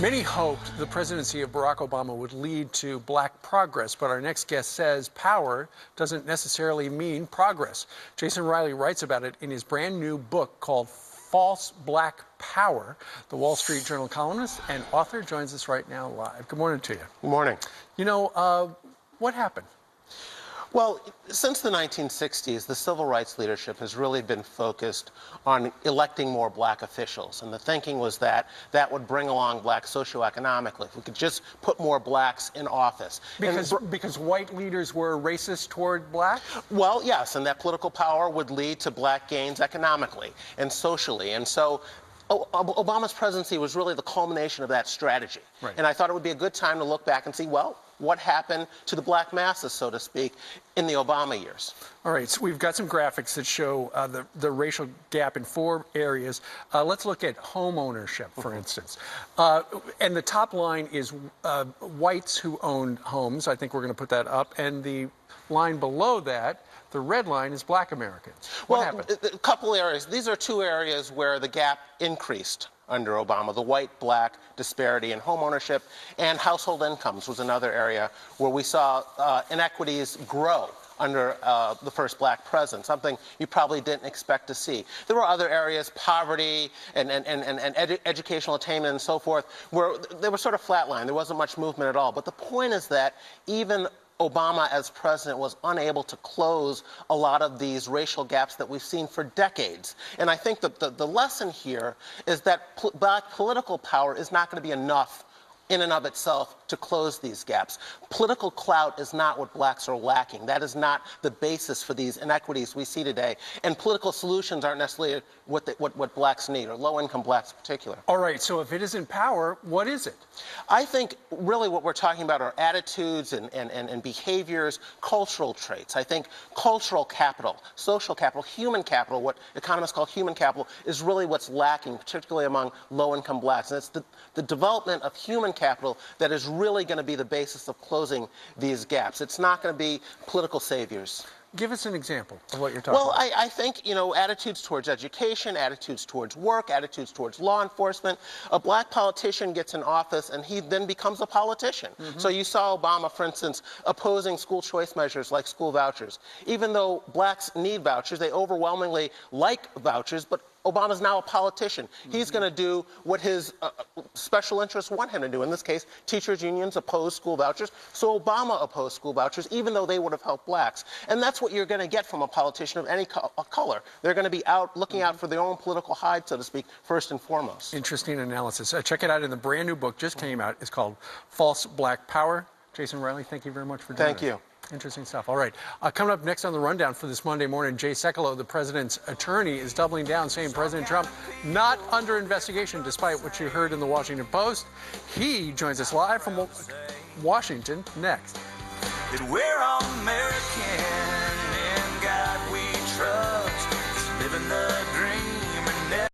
Many hoped the presidency of Barack Obama would lead to black progress, but our next guest says power doesn't necessarily mean progress. Jason Riley writes about it in his brand new book called False Black Power. The Wall Street Journal columnist and author joins us right now live. Good morning to you. Good morning. You know, what happened? Well, since the 1960s, the civil rights leadership has really been focused on electing more black officials. And the thinking was that that would bring along black socioeconomically. If we could just put more blacks in office. Because white leaders were racist toward black? Well, yes, and that political power would lead to black gains economically and socially. And so Obama's presidency was really the culmination of that strategy. Right. And I thought it would be a good time to look back and see, well, what happened to the black masses, so to speak, in the Obama years. All right, so we've got some graphics that show the racial gap in 4 areas. Let's look at home ownership, for instance. And the top line is whites who own homes. I think we're going to put that up. And the line below that, the red line, is black Americans. What happened? A couple areas. These are 2 areas where the gap increased under Obama. The white-black disparity in home ownership and household incomes was another area where we saw inequities grow under the first black president, something you probably didn't expect to see. There were other areas, poverty and educational attainment and so forth, where they were sort of flatlined. There wasn't much movement at all. But the point is that even Obama as president was unable to close a lot of these racial gaps that we've seen for decades. And I think that the lesson here is that black political power is not going to be enough in and of itself to close these gaps. Political clout is not what blacks are lacking. That is not the basis for these inequities we see today. And political solutions aren't necessarily what blacks need, or low-income blacks in particular. All right, so if it isn't power, what is it? I think really what we're talking about are attitudes and behaviors, cultural traits. I think cultural capital, social capital, human capital, what economists call human capital, is really what's lacking, particularly among low-income blacks. And it's the development of human capital that is really going to be the basis of closing these gaps. It's not going to be political saviors. Give us an example of what you're talking about. Well, I think, you know, attitudes towards education, attitudes towards work, attitudes towards law enforcement. A black politician gets in office and he then becomes a politician. So you saw Obama, for instance, opposing school choice measures like school vouchers. Even though blacks need vouchers, they overwhelmingly like vouchers, but Obama's now a politician. He's going to do what his special interests want him to do. In this case, teachers' unions oppose school vouchers, so Obama opposed school vouchers, even though they would have helped blacks. And that's what you're going to get from a politician of any color. They're going to be out looking out for their own political hide, so to speak, first and foremost. Interesting analysis. Check it out in the brand new book, just came out. It's called False Black Power. Jason Riley, thank you very much for joining us. Thank you. Interesting stuff. All right. Coming up next on the rundown for this Monday morning, Jay Sekulow, the president's attorney, is doubling down, saying President Trump not under investigation, despite what you heard in the Washington Post. He joins us live from Washington next. That we're all American.